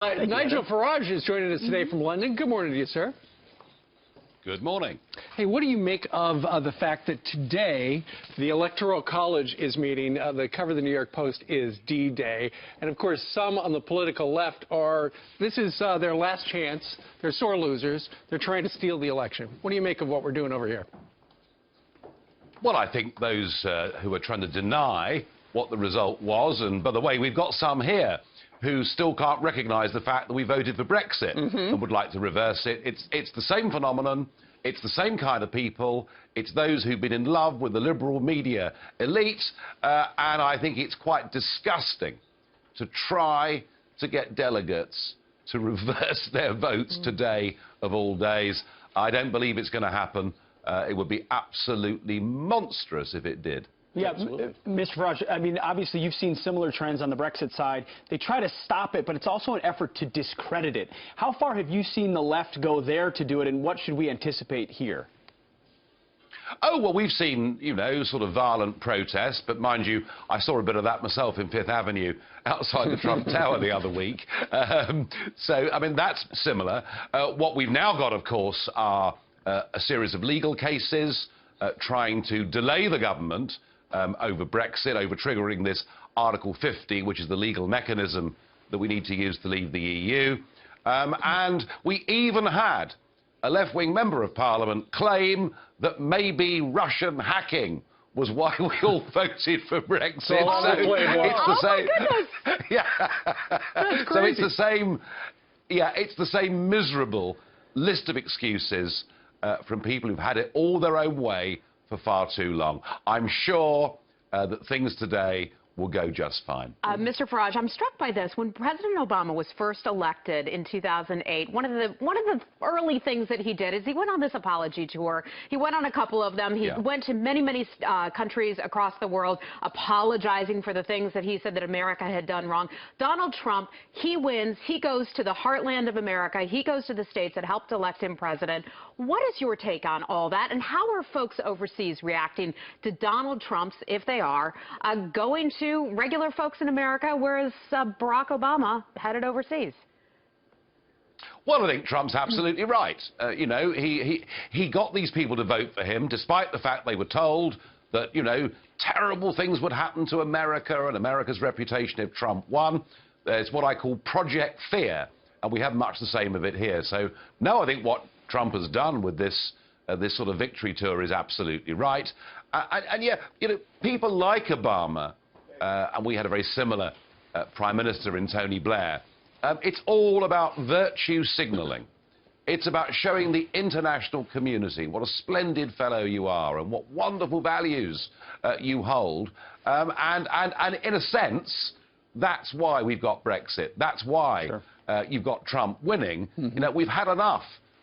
Nigel Farage is joining us today from London. Good morning to you, sir. Good morning. Hey, what do you make of the fact that today the Electoral College is meeting? The cover of the New York Post is D-Day. And, of course, some on the political left this is their last chance. They're sore losers. They're trying to steal the election. What do you make of what we're doing over here? Well, I think those who are trying to deny what the result was, and by the way, we've got some here who still can't recognise the fact that we voted for Brexit and would like to reverse it. It's the same phenomenon. It's the same kind of people. It's those who've been in love with the liberal media elite, and I think it's quite disgusting to try to get delegates to reverse their votes today of all days. I don't believe it's going to happen. It would be absolutely monstrous if it did. Yeah, Mr. Farage, I mean, obviously you've seen similar trends on the Brexit side. They try to stop it, but it's also an effort to discredit it. How far have you seen the left go there to do it, and what should we anticipate here? Oh, well, we've seen, you know, sort of violent protests, but mind you, I saw a bit of that myself in Fifth Avenue outside the Trump Tower the other week. So, I mean, that's similar. What we've now got, of course, are a series of legal cases trying to delay the government over Brexit, over triggering this Article 50, which is the legal mechanism that we need to use to leave the EU. And we even had a left-wing member of Parliament claim that maybe Russian hacking was why we all voted for Brexit. So it's the same. Yeah. So it's the same. Yeah, it's the same miserable list of excuses from people who've had it all their own way for far too long. I'm sure that things today will go just fine. Mr. Farage, I'm struck by this. When President Obama was first elected in 2008, one of the early things that he did is he went on this apology tour. He went on a couple of them. He went to many countries across the world apologizing for the things that he said that America had done wrong. Donald Trump, he wins. He goes to the heartland of America. He goes to the states that helped elect him president. What is your take on all that, and how are folks overseas reacting to Donald Trump's, if they are, going to regular folks in America, whereas Barack Obama headed overseas? Well, I think Trump's absolutely right. You know, he got these people to vote for him, despite the fact they were told that, you know, terrible things would happen to America and America's reputation if Trump won. There's what I call Project Fear, and we have much the same of it here. So, no, I think what Trump has done with this sort of victory tour is absolutely right. And yeah, you know, people like Obama, and we had a very similar Prime Minister in Tony Blair. It's all about virtue signalling. It's about showing the international community what a splendid fellow you are and what wonderful values you hold. And in a sense, that's why we've got Brexit. That's why you've got Trump winning. You know, we've had enough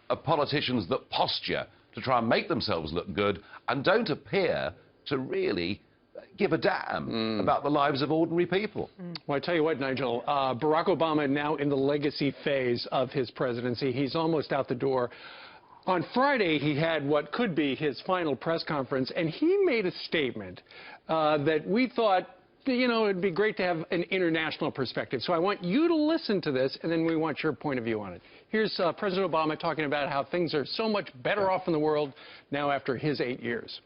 of politicians that posture to try and make themselves look good and don't appear to really give a damn about the lives of ordinary people. Well, I tell you what, Nigel, Barack Obama now in the legacy phase of his presidency. He's almost out the door. On Friday, he had what could be his final press conference, and he made a statement that we thought, you know, it'd be great to have an international perspective. So I want you to listen to this, and then we want your point of view on it. Here's President Obama talking about how things are so much better off in the world now after his 8 years.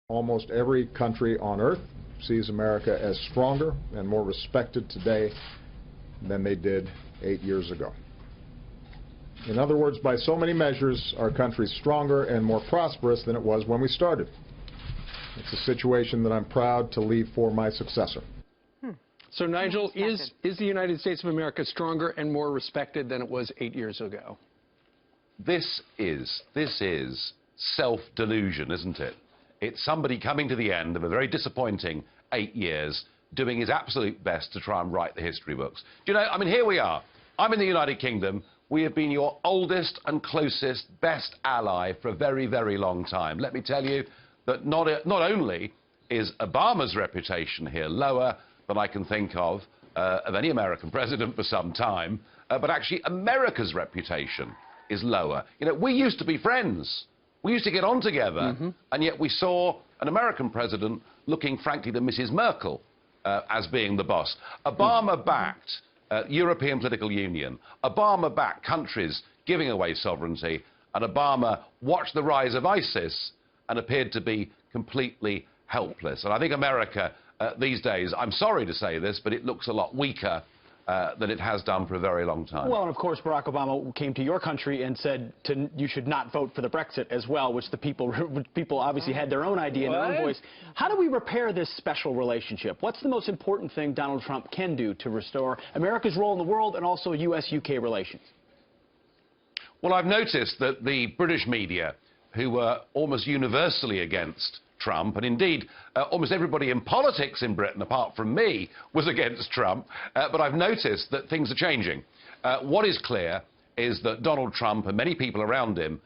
Almost every country on earth sees America as stronger and more respected today than they did 8 years ago. In other words, by so many measures, our country's stronger and more prosperous than it was when we started. It's a situation that I'm proud to leave for my successor. So, Nigel, is the United States of America stronger and more respected than it was 8 years ago? This is self-delusion, isn't it? It's somebody coming to the end of a very disappointing 8 years, doing his absolute best to try and write the history books. Do you know, I mean, here we are. I'm in the United Kingdom. We have been your oldest and closest, best ally for a very, very long time. Let me tell you that not only is Obama's reputation here lower than I can think of any American president for some time, but actually America's reputation is lower. You know, we used to be friends. We used to get on together, and yet we saw an American president looking, frankly, to Mrs. Merkel as being the boss. Obama backed European political union. Obama backed countries giving away sovereignty, and Obama watched the rise of ISIS and appeared to be completely helpless. And I think America these days, I'm sorry to say this, but it looks a lot weaker than it has done for a very long time. Well, and of course, Barack Obama came to your country and said you should not vote for the Brexit as well, which the people obviously had their own idea and their own voice. How do we repair this special relationship? What's the most important thing Donald Trump can do to restore America's role in the world and also U.S.-UK relations? Well, I've noticed that the British media, who were almost universally against Trump, and indeed almost everybody in politics in Britain, apart from me, was against Trump, but I've noticed that things are changing. What is clear is that Donald Trump and many people around him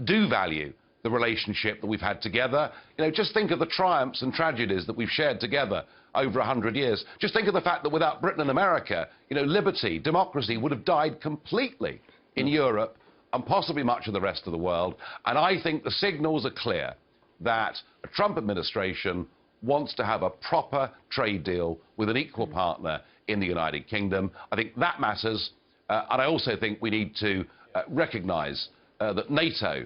do value the relationship that we've had together. You know, just think of the triumphs and tragedies that we've shared together over 100 years. Just think of the fact that without Britain and America, you know, liberty, democracy would have died completely in Europe and possibly much of the rest of the world. And I think the signals are clear that a Trump administration wants to have a proper trade deal with an equal partner in the United Kingdom. I think that matters. And I also think we need to recognise that NATO,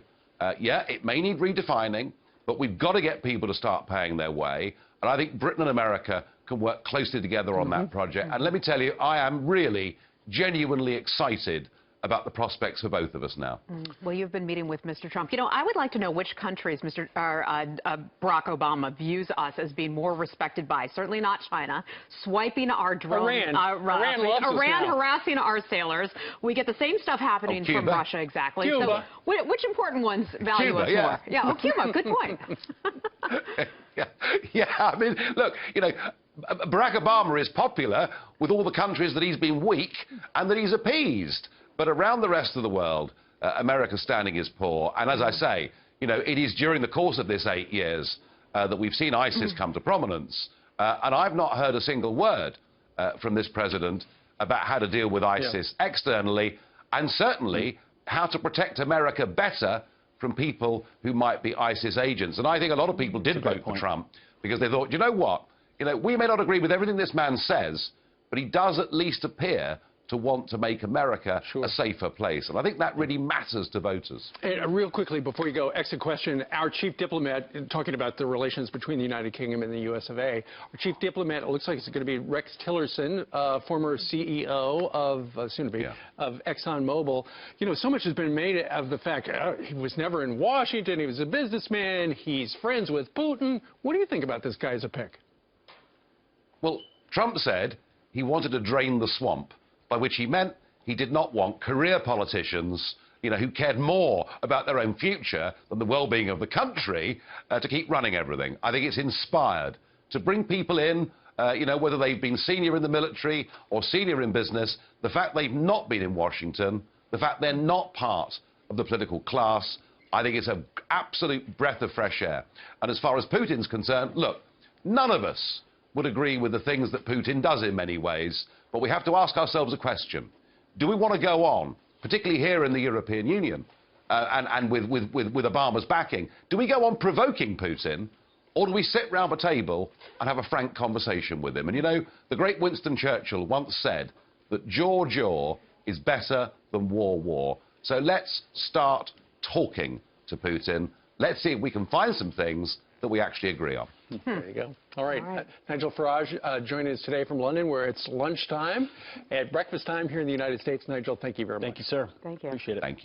yeah, it may need redefining, but we've got to get people to start paying their way. And I think Britain and America can work closely together on that project. And let me tell you, I am really genuinely excited about the prospects for both of us now. Well, you've been meeting with Mr. Trump. You know, I would like to know which countries Barack Obama views us as being more respected by. Certainly not China. Swiping our drones. Iran harassing our sailors. We get the same stuff happening from Russia, exactly. Cuba. So, which important ones value Cuba, us more? Yeah, oh, Cuba. Good point. Yeah, I mean, look, you know, Barack Obama is popular with all the countries that he's been weak and that he's appeased. But around the rest of the world, America's standing is poor. And as I say, you know, it is during the course of this 8 years that we've seen ISIS come to prominence. And I've not heard a single word from this president about how to deal with ISIS externally, and certainly how to protect America better from people who might be ISIS agents. And I think a lot of people did vote for Trump because they thought, you know what? You know, we may not agree with everything this man says, but he does at least appear to want to make America a safer place. And I think that really matters to voters. And real quickly, before you go, exit question. Our chief diplomat, talking about the relations between the United Kingdom and the US of A, our chief diplomat, it looks like it's going to be Rex Tillerson, former CEO of, soon-to-be, of ExxonMobil. You know, so much has been made of the fact he was never in Washington, he was a businessman, he's friends with Putin. What do you think about this guy as a pick? Well, Trump said he wanted to drain the swamp, by which he meant he did not want career politicians, you know, who cared more about their own future than the well-being of the country to keep running everything. I think it's inspired to bring people in, you know, whether they've been senior in the military or senior in business. The fact they've not been in Washington, the fact they're not part of the political class, I think it's an absolute breath of fresh air. And as far as Putin's concerned, look, none of us would agree with the things that Putin does in many ways, but we have to ask ourselves a question. Do we want to go on, particularly here in the European Union, and with Obama's backing, do we go on provoking Putin, or do we sit round a table and have a frank conversation with him? And you know, the great Winston Churchill once said that jaw is better than war. So let's start talking to Putin. Let's see if we can find some things that we actually agree on. There you go. All right. Nigel Farage joining us today from London, where it's lunchtime at breakfast time here in the United States. Nigel, thank you very much. Thank you, sir. Thank you. Appreciate it. Thank you.